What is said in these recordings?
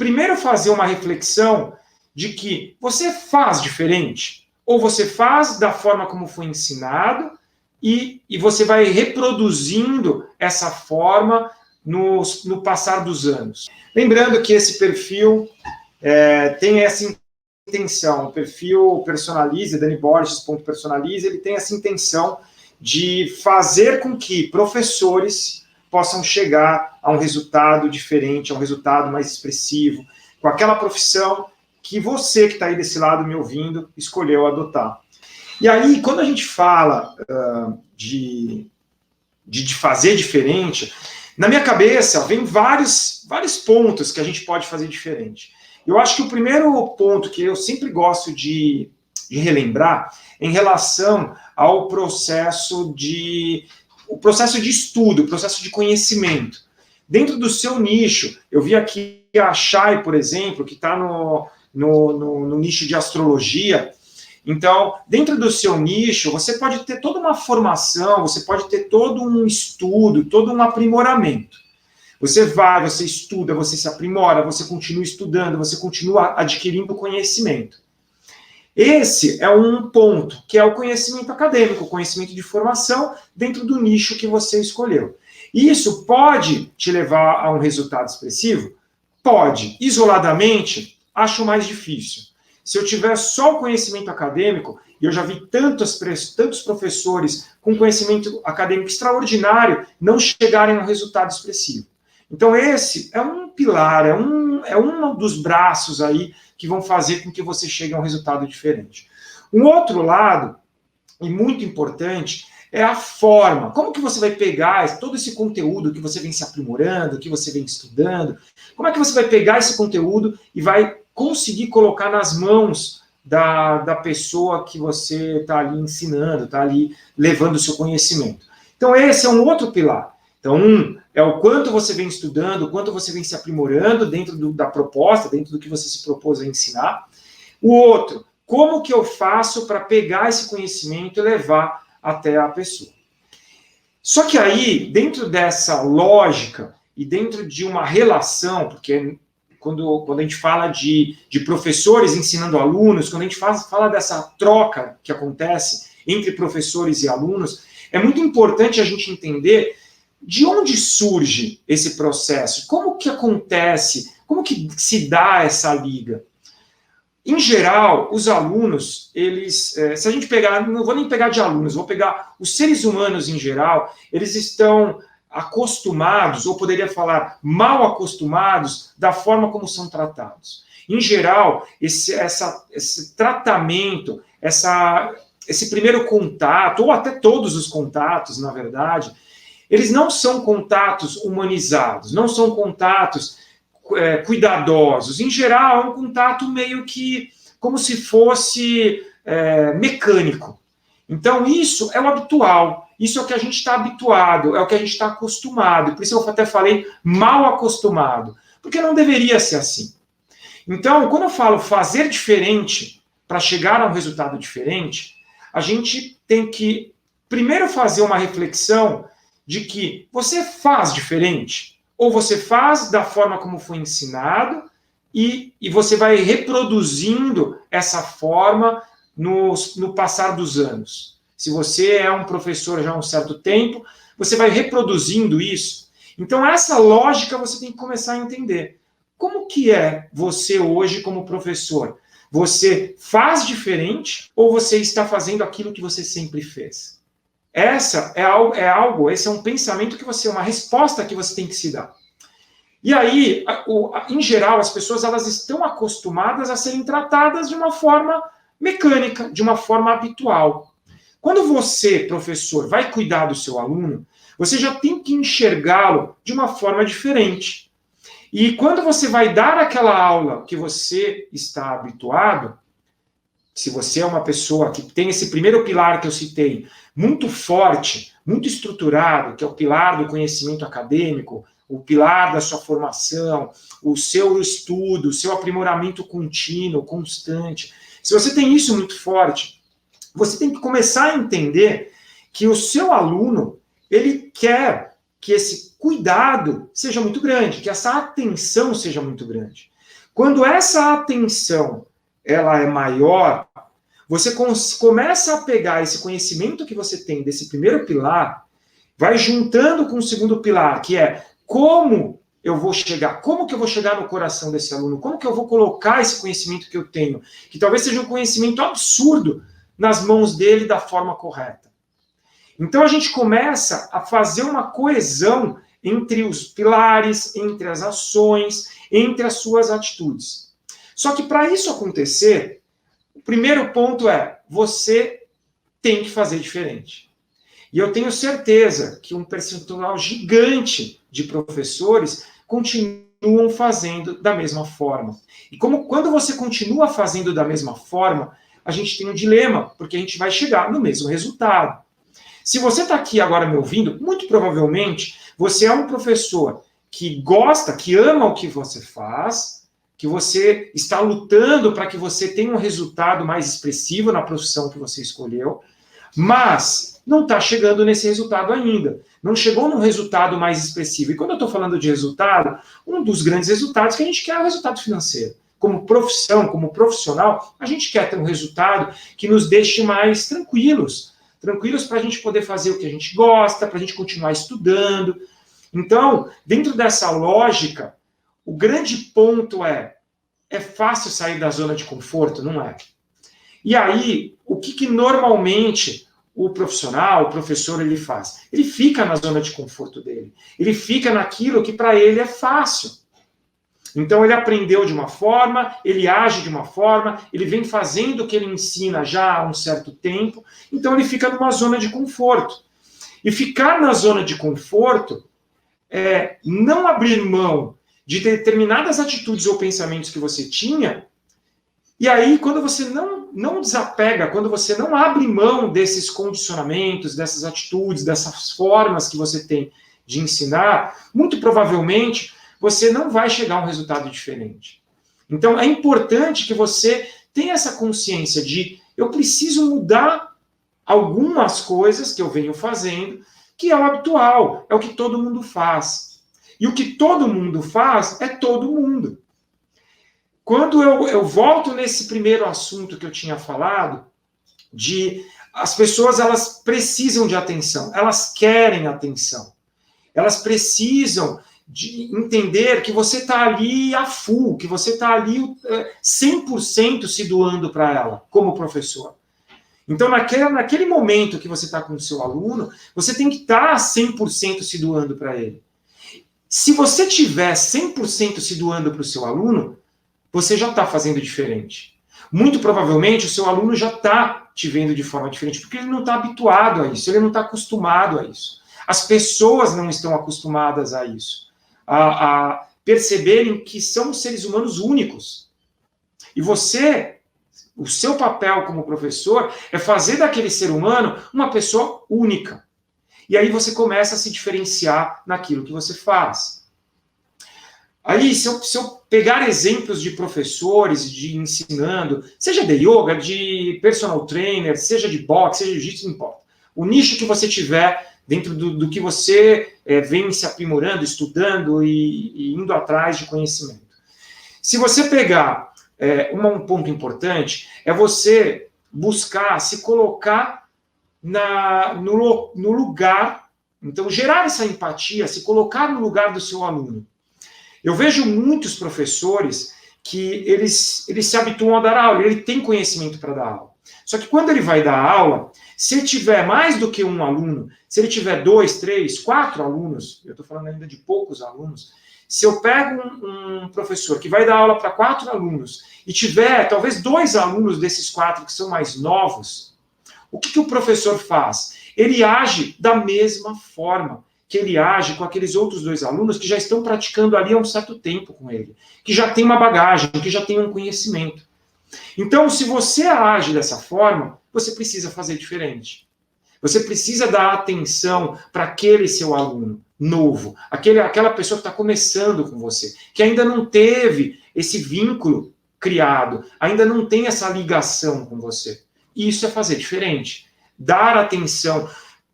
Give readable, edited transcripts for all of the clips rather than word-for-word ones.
primeiro fazer uma reflexão de que você faz diferente, ou você faz da forma como foi ensinado, e você vai reproduzindo essa forma no passar dos anos. Lembrando que esse perfil tem essa intenção, o perfil Personalize, daniborges.personalize, ele tem essa intenção de fazer com que professores possam chegar a um resultado diferente, a um resultado mais expressivo, com aquela profissão que você que está aí desse lado me ouvindo escolheu adotar. E aí, quando a gente fala de fazer diferente, na minha cabeça vem vários pontos que a gente pode fazer diferente. Eu acho que o primeiro ponto que eu sempre gosto de relembrar é em relação ao processo de estudo, o processo de conhecimento. Dentro do seu nicho, eu vi aqui a Chay, por exemplo, que está no nicho de astrologia. Então, dentro do seu nicho, você pode ter toda uma formação, você pode ter todo um estudo, todo um aprimoramento. Você estuda, você se aprimora, você continua estudando, você continua adquirindo conhecimento. Esse é um ponto, que é o conhecimento acadêmico, o conhecimento de formação dentro do nicho que você escolheu. Isso pode te levar a um resultado expressivo? Pode. Isoladamente, acho mais difícil. Se eu tiver só o conhecimento acadêmico, e eu já vi tantos professores com conhecimento acadêmico extraordinário não chegarem a um resultado expressivo. Então, esse é um pilar, é um dos braços aí que vão fazer com que você chegue a um resultado diferente. Um outro lado, e muito importante, é a forma. Como que você vai pegar todo esse conteúdo que você vem se aprimorando, que você vem estudando, como é que você vai pegar esse conteúdo e vai conseguir colocar nas mãos da pessoa que você está ali ensinando, está ali levando o seu conhecimento. Então, esse é um outro pilar. Então, é o quanto você vem estudando, o quanto você vem se aprimorando dentro da proposta, dentro do que você se propôs a ensinar. O outro, como que eu faço para pegar esse conhecimento e levar até a pessoa. Só que aí, dentro dessa lógica e dentro de uma relação, porque quando a gente fala de professores ensinando alunos, quando a gente fala dessa troca que acontece entre professores e alunos, é muito importante a gente entender de onde surge esse processo, como que acontece, como que se dá essa liga. Em geral, os alunos, eles, se a gente pegar, não vou nem pegar de alunos, vou pegar os seres humanos em geral, eles estão acostumados, ou poderia falar mal acostumados, da forma como são tratados. Em geral, esse tratamento, esse primeiro contato, ou até todos os contatos, na verdade, eles não são contatos humanizados, não são contatos cuidadosos. Em geral, é um contato meio que como se fosse mecânico. Então, isso é o habitual, isso é o que a gente está habituado, é o que a gente está acostumado. Por isso eu até falei mal acostumado, porque não deveria ser assim. Então, quando eu falo fazer diferente para chegar a um resultado diferente, a gente tem que primeiro fazer uma reflexão de que você faz diferente, ou você faz da forma como foi ensinado, e você vai reproduzindo essa forma no passar dos anos. Se você é um professor já há um certo tempo, você vai reproduzindo isso. Então, essa lógica você tem que começar a entender. Como que é você hoje como professor? Você faz diferente ou você está fazendo aquilo que você sempre fez? Esse é um pensamento que uma resposta que você tem que se dar. E aí, em geral, as pessoas elas estão acostumadas a serem tratadas de uma forma mecânica, de uma forma habitual. Quando você, professor, vai cuidar do seu aluno, você já tem que enxergá-lo de uma forma diferente. E quando você vai dar aquela aula que você está habituado, se você é uma pessoa que tem esse primeiro pilar que eu citei, muito forte, muito estruturado, que é o pilar do conhecimento acadêmico, o pilar da sua formação, o seu estudo, o seu aprimoramento contínuo, constante. Se você tem isso muito forte, você tem que começar a entender que o seu aluno, ele quer que esse cuidado seja muito grande, que essa atenção seja muito grande. Quando essa atenção ela é maior, você começa a pegar esse conhecimento que você tem desse primeiro pilar, vai juntando com o segundo pilar, que é como eu vou chegar, como que eu vou chegar no coração desse aluno, como que eu vou colocar esse conhecimento que eu tenho, que talvez seja um conhecimento absurdo, nas mãos dele da forma correta. Então a gente começa a fazer uma coesão entre os pilares, entre as ações, entre as suas atitudes. Só que para isso acontecer, o primeiro ponto é, você tem que fazer diferente. E eu tenho certeza que um percentual gigante de professores continuam fazendo da mesma forma. E quando você continua fazendo da mesma forma, a gente tem um dilema, porque a gente vai chegar no mesmo resultado. Se você está aqui agora me ouvindo, muito provavelmente você é um professor que gosta, que ama o que você faz, que você está lutando para que você tenha um resultado mais expressivo na profissão que você escolheu, mas não está chegando nesse resultado ainda. Não chegou num resultado mais expressivo. E quando eu estou falando de resultado, um dos grandes resultados que a gente quer é o resultado financeiro. Como profissão, como profissional, a gente quer ter um resultado que nos deixe mais tranquilos para a gente poder fazer o que a gente gosta, para a gente continuar estudando. Então, dentro dessa lógica, o grande ponto é fácil sair da zona de conforto? Não é. E aí, o que normalmente o profissional, o professor, ele faz? Ele fica na zona de conforto dele. Ele fica naquilo que para ele é fácil. Então, ele aprendeu de uma forma, ele age de uma forma, ele vem fazendo o que ele ensina já há um certo tempo, então ele fica numa zona de conforto. E ficar na zona de conforto é não abrir mão de determinadas atitudes ou pensamentos que você tinha, e aí, quando você não desapega, quando você não abre mão desses condicionamentos, dessas atitudes, dessas formas que você tem de ensinar, muito provavelmente você não vai chegar a um resultado diferente. Então, é importante que você tenha essa consciência de eu preciso mudar algumas coisas que eu venho fazendo, que é o habitual, é o que todo mundo faz. E o que todo mundo faz é todo mundo. Quando eu volto nesse primeiro assunto que eu tinha falado, de as pessoas elas precisam de atenção, elas querem atenção, elas precisam de entender que você está ali a full, que você está ali 100% se doando para ela, como professor. Então, naquele momento que você está com o seu aluno, você tem que estar 100% se doando para ele. Se você tiver 100% se doando para o seu aluno, você já está fazendo diferente. Muito provavelmente o seu aluno já está te vendo de forma diferente, porque ele não está habituado a isso, ele não está acostumado a isso. As pessoas não estão acostumadas a isso, a perceberem que são seres humanos únicos. E você, o seu papel como professor é fazer daquele ser humano uma pessoa única. E aí você começa a se diferenciar naquilo que você faz. Aí, se eu pegar exemplos de professores, de ensinando, seja de yoga, de personal trainer, seja de boxe, seja de jiu-jitsu, não importa. O nicho que você tiver dentro do que você vem se aprimorando, estudando e indo atrás de conhecimento. Se você pegar um ponto importante, é você buscar se colocar no lugar, então gerar essa empatia, se colocar no lugar do seu aluno. Eu vejo muitos professores que eles se habituam a dar aula, ele tem conhecimento para dar aula. Só que quando ele vai dar aula, se ele tiver mais do que um aluno, se ele tiver 2, 3, 4 alunos, eu estou falando ainda de poucos alunos, se eu pego um professor que vai dar aula para 4 alunos e tiver talvez 2 alunos desses 4 que são mais novos, o que o professor faz? Ele age da mesma forma que ele age com aqueles outros 2 alunos que já estão praticando ali há um certo tempo com ele, que já tem uma bagagem, que já tem um conhecimento. Então, se você age dessa forma, você precisa fazer diferente. Você precisa dar atenção para aquele seu aluno novo, aquela pessoa que está começando com você, que ainda não teve esse vínculo criado, ainda não tem essa ligação com você. Isso é fazer diferente. Dar atenção.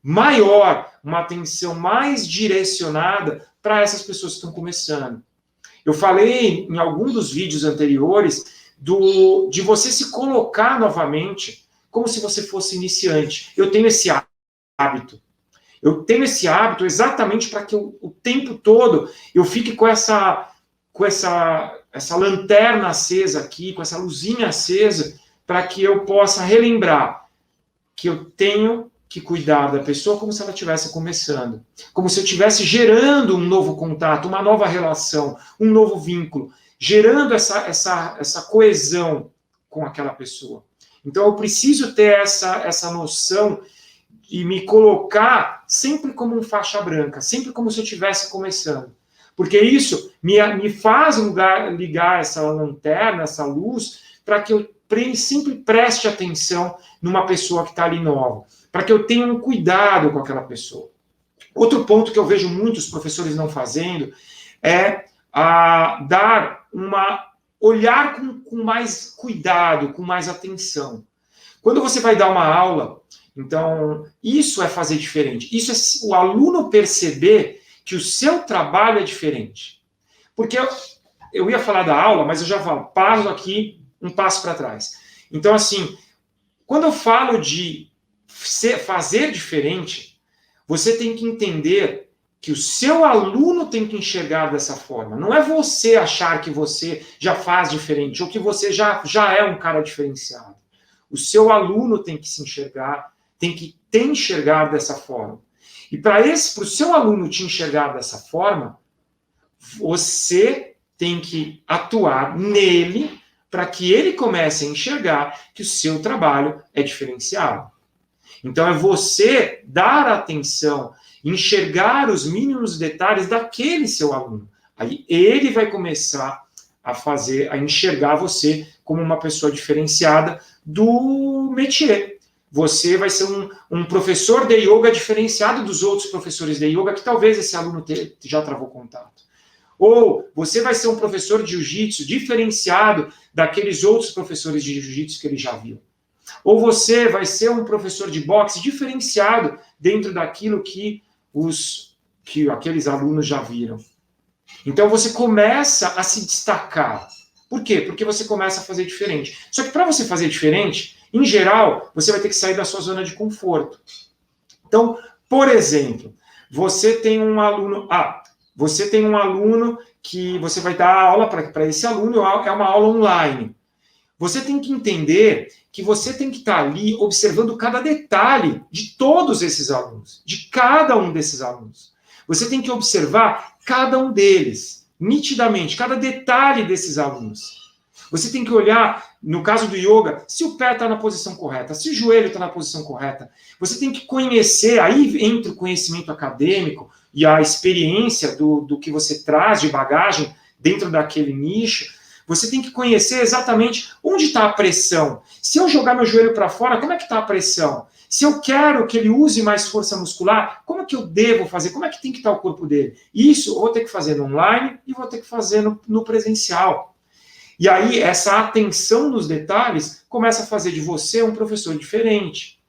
maior, uma atenção mais direcionada para essas pessoas que estão começando. Eu falei em algum dos vídeos anteriores de você se colocar novamente como se você fosse iniciante. Eu tenho esse hábito. Eu tenho esse hábito exatamente para que o tempo todo eu fique com essa lanterna acesa aqui, com essa luzinha acesa, para que eu possa relembrar que eu tenho que cuidar da pessoa como se ela estivesse começando. Como se eu estivesse gerando um novo contato, uma nova relação, um novo vínculo, gerando essa coesão com aquela pessoa. Então eu preciso ter essa noção e me colocar sempre como um faixa branca, sempre como se eu estivesse começando. Porque isso me faz ligar essa lanterna, essa luz, para que eu sempre preste atenção numa pessoa que está ali nova, para que eu tenha um cuidado com aquela pessoa. Outro ponto que eu vejo muitos professores não fazendo é olhar com mais cuidado, com mais atenção. Quando você vai dar uma aula, então, isso é fazer diferente. Isso é o aluno perceber que o seu trabalho é diferente. Porque eu ia falar da aula, mas eu já falo, passo aqui, um passo para trás. Então, assim, quando eu falo de fazer diferente, você tem que entender que o seu aluno tem que enxergar dessa forma. Não é você achar que você já faz diferente ou que você já é um cara diferenciado. O seu aluno tem que se enxergar, tem que te enxergar dessa forma. E para o seu aluno te enxergar dessa forma, você tem que atuar nele para que ele comece a enxergar que o seu trabalho é diferenciado. Então é você dar atenção, enxergar os mínimos detalhes daquele seu aluno. Aí ele vai começar a enxergar você como uma pessoa diferenciada do métier. Você vai ser um professor de yoga diferenciado dos outros professores de yoga que talvez esse aluno já travou contato. Ou você vai ser um professor de jiu-jitsu diferenciado daqueles outros professores de jiu-jitsu que ele já viu. Ou você vai ser um professor de boxe diferenciado dentro daquilo que aqueles alunos já viram. Então você começa a se destacar. Por quê? Porque você começa a fazer diferente. Só que para você fazer diferente, em geral, você vai ter que sair da sua zona de conforto. Então, por exemplo, você tem um aluno que você vai dar aula para esse aluno, é uma aula online. Você tem que entender que você tem que estar ali observando cada detalhe de todos esses alunos, de cada um desses alunos. Você tem que observar cada um deles, nitidamente, cada detalhe desses alunos. Você tem que olhar, no caso do yoga, se o pé está na posição correta, se o joelho está na posição correta. Você tem que conhecer, aí entra o conhecimento acadêmico e a experiência do que você traz de bagagem dentro daquele nicho. Você tem que conhecer exatamente onde está a pressão. Se eu jogar meu joelho para fora, como é que está a pressão? Se eu quero que ele use mais força muscular, como é que eu devo fazer? Como é que tem que estar o corpo dele? Isso eu vou ter que fazer no online e vou ter que fazer no presencial. E aí, essa atenção nos detalhes começa a fazer de você um professor diferente.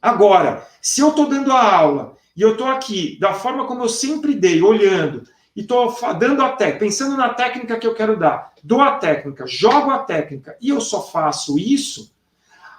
Agora, se eu estou dando a aula e eu estou aqui, da forma como eu sempre dei, olhando, e estou dando a técnica, pensando na técnica que eu quero dar, dou a técnica, jogo a técnica, e eu só faço isso,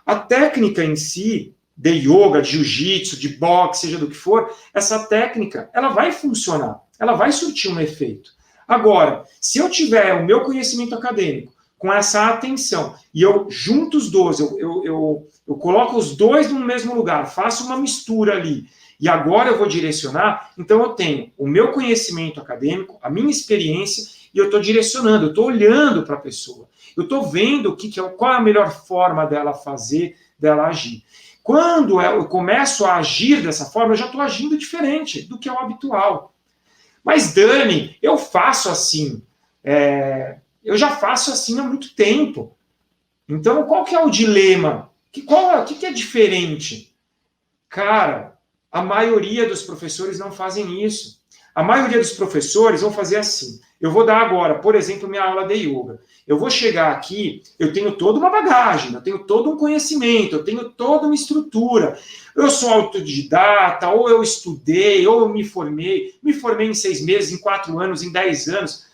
a técnica em si, de yoga, de jiu-jitsu, de boxe, seja do que for, essa técnica, ela vai funcionar, ela vai surtir um efeito. Agora, se eu tiver o meu conhecimento acadêmico com essa atenção, e eu junto os dois, eu coloco os dois no mesmo lugar, faço uma mistura ali, e agora eu vou direcionar, então eu tenho o meu conhecimento acadêmico, a minha experiência, e eu estou direcionando, eu estou olhando para a pessoa. Eu estou vendo qual é a melhor forma dela fazer, dela agir. Quando eu começo a agir dessa forma, eu já estou agindo diferente do que é o habitual. Mas, Dani, eu faço assim. Eu já faço assim há muito tempo. Então, qual que é o dilema? O que é diferente? Cara, a maioria dos professores não fazem isso. A maioria dos professores vão fazer assim. Eu vou dar agora, por exemplo, minha aula de yoga. Eu vou chegar aqui, eu tenho toda uma bagagem, eu tenho todo um conhecimento, eu tenho toda uma estrutura. Eu sou autodidata, ou eu estudei, ou eu me formei em 6 meses, em 4 anos, em 10 anos.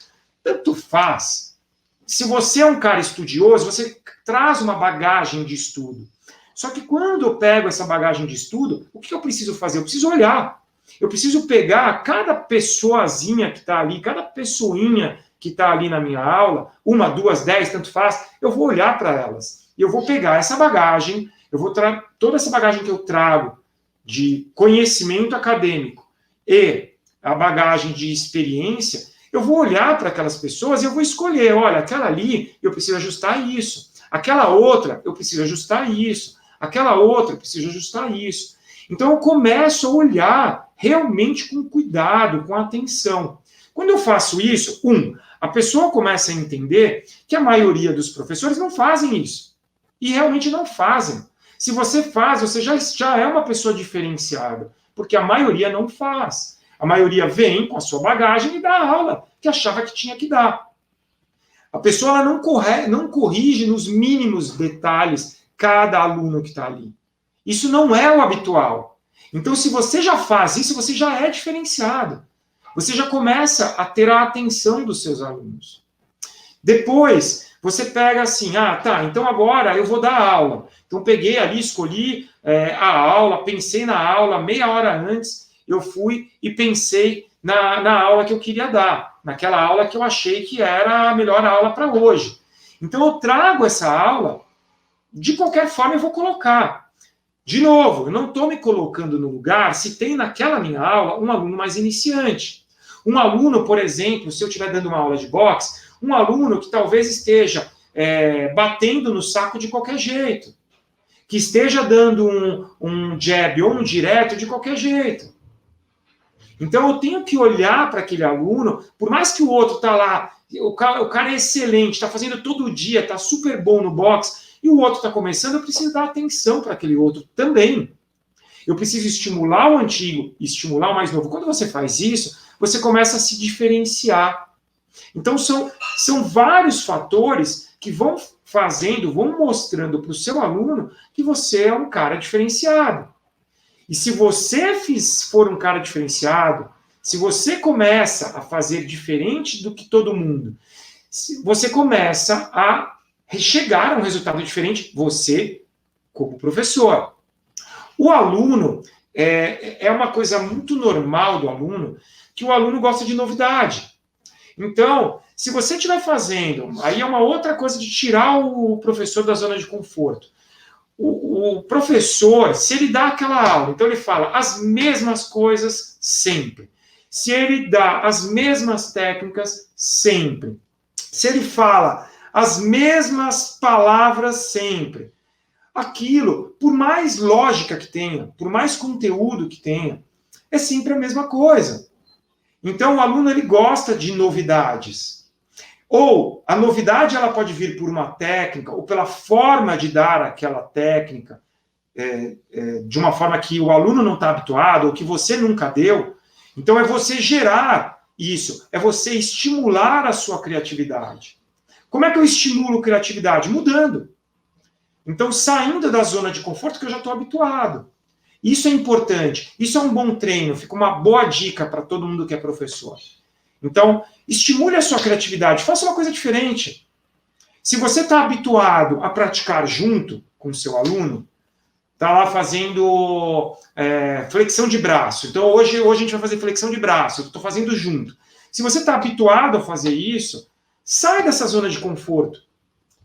Tanto faz. Se você é um cara estudioso, você traz uma bagagem de estudo. Só que quando eu pego essa bagagem de estudo, o que eu preciso fazer? Eu preciso olhar. Eu preciso pegar cada pessoazinha que está ali, cada pessoinha que está ali na minha aula, 1, 2, 10, tanto faz, eu vou olhar para elas. E eu vou pegar essa bagagem, eu vou toda essa bagagem que eu trago de conhecimento acadêmico e a bagagem de experiência, eu vou olhar para aquelas pessoas e eu vou escolher, olha, aquela ali eu preciso ajustar isso, aquela outra eu preciso ajustar isso, aquela outra eu preciso ajustar isso. Então eu começo a olhar realmente com cuidado, com atenção. Quando eu faço isso, a pessoa começa a entender que a maioria dos professores não fazem isso. E realmente não fazem. Se você faz, você já é uma pessoa diferenciada, porque a maioria não faz. A maioria vem com a sua bagagem e dá a aula que achava que tinha que dar. A pessoa ela não corrige nos mínimos detalhes cada aluno que está ali. Isso não é o habitual. Então, se você já faz isso, você já é diferenciado. Você já começa a ter a atenção dos seus alunos. Depois, você pega assim, então agora eu vou dar aula. Então, peguei ali, escolhi a aula, pensei na aula, meia hora antes, eu fui e pensei na aula que eu queria dar, naquela aula que eu achei que era a melhor aula para hoje. Então, eu trago essa aula, de qualquer forma eu vou colocar. De novo, eu não estou me colocando no lugar se tem naquela minha aula um aluno mais iniciante. Um aluno, por exemplo, se eu estiver dando uma aula de boxe, um aluno que talvez esteja batendo no saco de qualquer jeito, que esteja dando um jab ou um direto de qualquer jeito. Então eu tenho que olhar para aquele aluno, por mais que o outro está lá, o cara é excelente, está fazendo todo dia, está super bom no boxe, e o outro está começando, eu preciso dar atenção para aquele outro também. Eu preciso estimular o antigo, estimular o mais novo. Quando você faz isso, você começa a se diferenciar. Então, são vários fatores que vão mostrando para o seu aluno que você é um cara diferenciado. E se você for um cara diferenciado, se você começa a fazer diferente do que todo mundo, você começa a chegar a um resultado diferente, você, como professor. O aluno, é uma coisa muito normal do aluno, que o aluno gosta de novidade. Então, se você estiver fazendo, aí é uma outra coisa de tirar o professor da zona de conforto. O professor, se ele dá aquela aula, então ele fala as mesmas coisas sempre. Se ele dá as mesmas técnicas sempre. Se ele fala as mesmas palavras sempre. Aquilo, por mais lógica que tenha, por mais conteúdo que tenha, é sempre a mesma coisa. Então, o aluno ele gosta de novidades. Ou a novidade ela pode vir por uma técnica, ou pela forma de dar aquela técnica, de uma forma que o aluno não está habituado, ou que você nunca deu. Então, é você gerar isso, é você estimular a sua criatividade. Como é que eu estimulo criatividade? Mudando. Então, saindo da zona de conforto que eu já estou habituado. Isso é importante. Isso é um bom treino. Fica uma boa dica para todo mundo que é professor. Então, estimule a sua criatividade. Faça uma coisa diferente. Se você está habituado a praticar junto com o seu aluno, está lá fazendo flexão de braço. Então, hoje a gente vai fazer flexão de braço. Eu estou fazendo junto. Se você está habituado a fazer isso, sai dessa zona de conforto.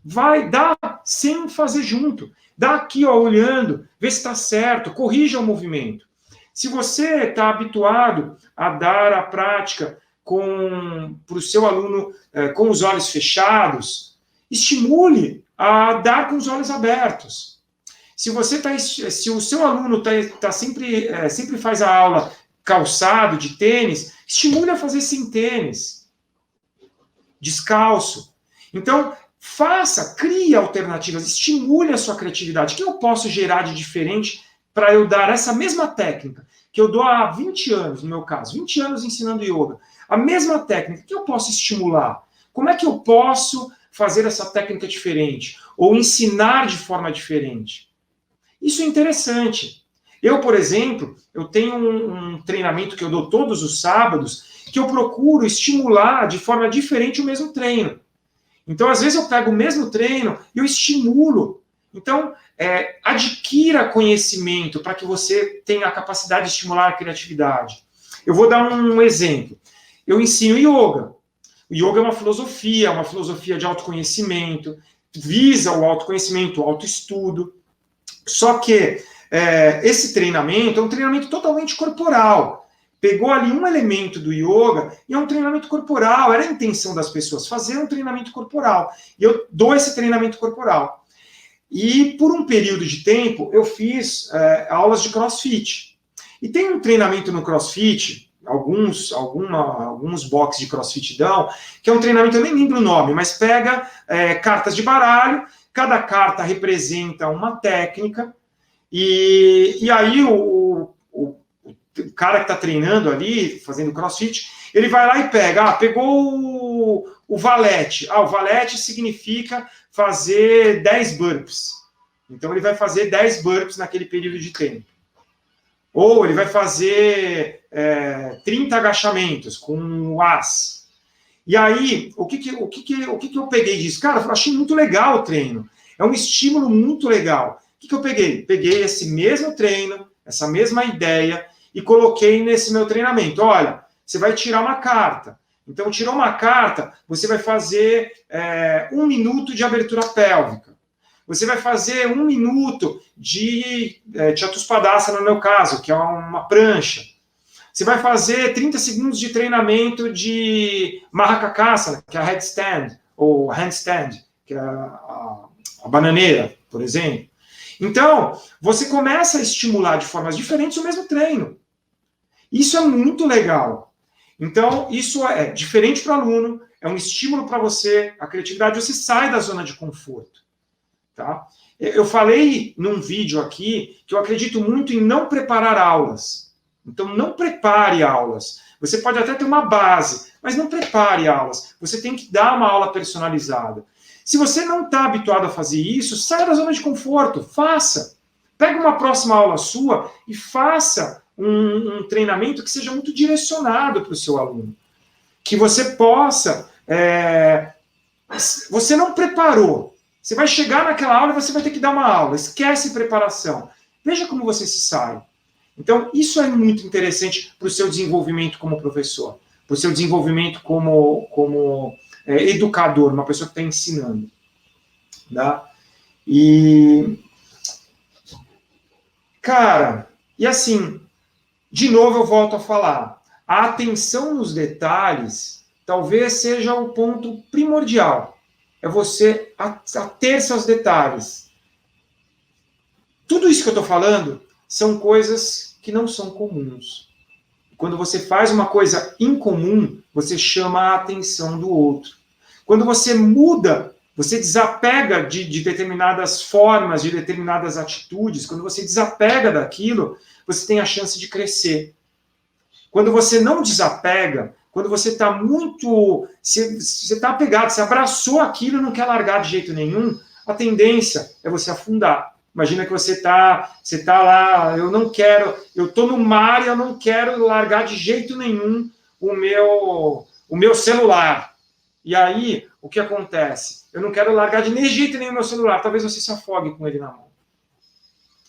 Vai dar sem fazer junto. Dá aqui, olhando, vê se está certo, corrija o movimento. Se você está habituado a dar a prática para o seu aluno com os olhos fechados, estimule a dar com os olhos abertos. Se o seu aluno sempre faz a aula calçado, de tênis, estimule a fazer sem tênis, descalço. Então, crie alternativas, estimule a sua criatividade. O que eu posso gerar de diferente para eu dar essa mesma técnica? que eu dou há 20 anos, no meu caso, 20 anos ensinando yoga, a mesma técnica, que eu posso estimular? Como é que eu posso fazer essa técnica diferente? Ou ensinar de forma diferente? Isso é interessante. Eu, por exemplo, eu tenho um treinamento que eu dou todos os sábados, que eu procuro estimular de forma diferente o mesmo treino. Então, às vezes, eu pego o mesmo treino e eu estimulo. Então, adquira conhecimento para que você tenha a capacidade de estimular a criatividade. Eu vou dar um exemplo. Eu ensino yoga. O yoga é uma filosofia de autoconhecimento, visa o autoconhecimento, o autoestudo. Só que esse treinamento é um treinamento totalmente corporal. Pegou ali um elemento do yoga e é um treinamento corporal. Era a intenção das pessoas fazer um treinamento corporal. E eu dou esse treinamento corporal. E por um período de tempo eu fiz aulas de CrossFit. E tem um treinamento no CrossFit, alguns boxes de CrossFit dão, que é um treinamento, eu nem lembro o nome, mas pega cartas de baralho, cada carta representa uma técnica, e aí o cara que está treinando ali, fazendo CrossFit, ele vai lá e pegou o valete. O valete significa fazer 10 burpees. Então ele vai fazer 10 burpees naquele período de tempo. Ou ele vai fazer 30 agachamentos com o as. E aí, o que eu peguei disso? Cara, eu achei muito legal o treino. É um estímulo muito legal. O que eu peguei? Peguei esse mesmo treino, essa mesma ideia, e coloquei nesse meu treinamento. Olha, você vai tirar uma carta. Então, tirou uma carta, você vai fazer 1 minuto de abertura pélvica. Você vai fazer 1 minuto de Chatuspadasana, no meu caso, que é uma prancha. Você vai fazer 30 segundos de treinamento de Mahakakasana, que é a headstand, ou handstand, que é a bananeira, por exemplo. Então, você começa a estimular de formas diferentes o mesmo treino. Isso é muito legal. Então, isso é diferente para o aluno, é um estímulo para você, a criatividade, você sai da zona de conforto. Tá? Eu falei num vídeo aqui que eu acredito muito em não preparar aulas. Então, não prepare aulas. Você pode até ter uma base, mas não prepare aulas. Você tem que dar uma aula personalizada. Se você não está habituado a fazer isso, saia da zona de conforto, faça. Pega uma próxima aula sua e faça um treinamento que seja muito direcionado para o seu aluno. Que você possa... você não preparou. Você vai chegar naquela aula e você vai ter que dar uma aula. Esquece preparação. Veja como você se sai. Então, isso é muito interessante para o seu desenvolvimento como professor, para o seu desenvolvimento como educador, uma pessoa que está ensinando. Tá? E, cara, e assim, de novo eu volto a falar, a atenção nos detalhes talvez seja o ponto primordial. É você ater-se aos detalhes. Tudo isso que eu estou falando são coisas que não são comuns. Quando você faz uma coisa incomum, você chama a atenção do outro. Quando você muda, você desapega de determinadas formas, de determinadas atitudes, quando você desapega daquilo, você tem a chance de crescer. Quando você não desapega, quando você está muito... Você está apegado, você abraçou aquilo e não quer largar de jeito nenhum, a tendência é você afundar. Imagina que você está lá, eu estou no mar e eu não quero largar de jeito nenhum o meu celular. E aí, o que acontece? Eu não quero largar de nem jeito nenhum o meu celular, talvez você se afogue com ele na mão.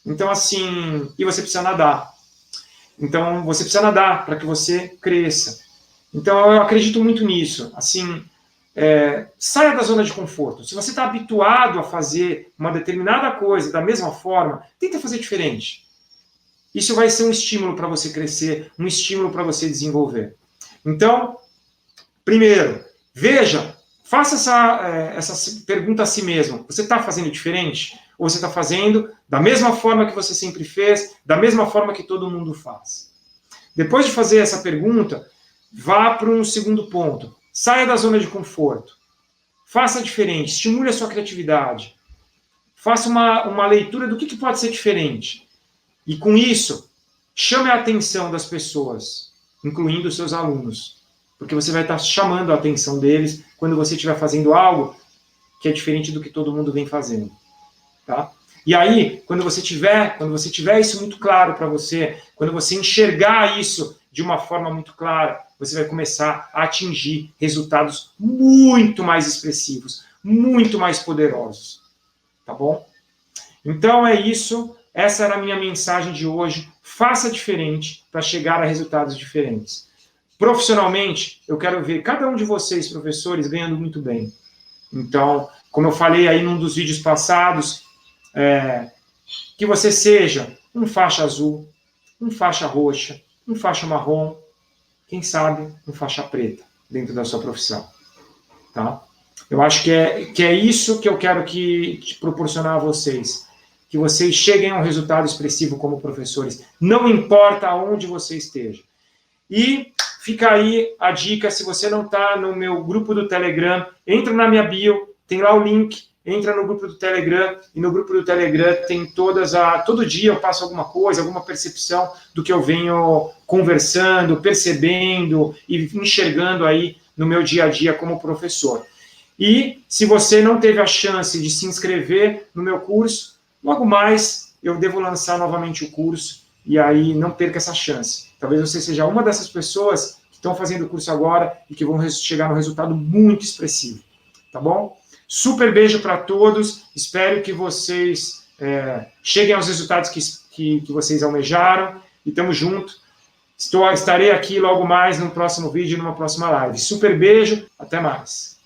Então, assim, e você precisa nadar. Então, você precisa nadar para que você cresça. Então, eu acredito muito nisso. Assim, saia da zona de conforto. Se você está habituado a fazer uma determinada coisa da mesma forma, tenta fazer diferente. Isso vai ser um estímulo para você crescer, um estímulo para você desenvolver. Então, primeiro, veja, faça essa pergunta a si mesmo. Você está fazendo diferente? Ou você está fazendo da mesma forma que você sempre fez, da mesma forma que todo mundo faz? Depois de fazer essa pergunta, vá para um segundo ponto. Saia da zona de conforto. Faça diferente. Estimule a sua criatividade. Faça uma leitura do que pode ser diferente. E com isso, chame a atenção das pessoas, incluindo os seus alunos, porque você vai estar chamando a atenção deles quando você estiver fazendo algo que é diferente do que todo mundo vem fazendo, tá? E aí, quando você tiver isso muito claro para você, quando você enxergar isso de uma forma muito clara, você vai começar a atingir resultados muito mais expressivos, muito mais poderosos, tá bom? Então é isso, essa era a minha mensagem de hoje. Faça diferente para chegar a resultados diferentes. Profissionalmente, eu quero ver cada um de vocês, professores, ganhando muito bem. Então, como eu falei aí num dos vídeos passados, que você seja um faixa azul, um faixa roxa, um faixa marrom, quem sabe um faixa preta dentro da sua profissão, tá? Eu acho que é isso que eu quero te proporcionar a vocês, que vocês cheguem a um resultado expressivo como professores, não importa onde você esteja. E fica aí a dica, se você não está no meu grupo do Telegram, entra na minha bio, tem lá o link, entra no grupo do Telegram, e no grupo do Telegram tem todo dia eu passo alguma coisa, alguma percepção do que eu venho conversando, percebendo e enxergando aí no meu dia a dia como professor. E se você não teve a chance de se inscrever no meu curso, logo mais eu devo lançar novamente o curso, e aí não perca essa chance. Talvez você seja uma dessas pessoas que estão fazendo o curso agora e que vão chegar num resultado muito expressivo, tá bom? Super beijo para todos, espero que vocês cheguem aos resultados que vocês almejaram, e tamo junto. Estarei aqui logo mais no próximo vídeo, numa próxima live. Super beijo, até mais.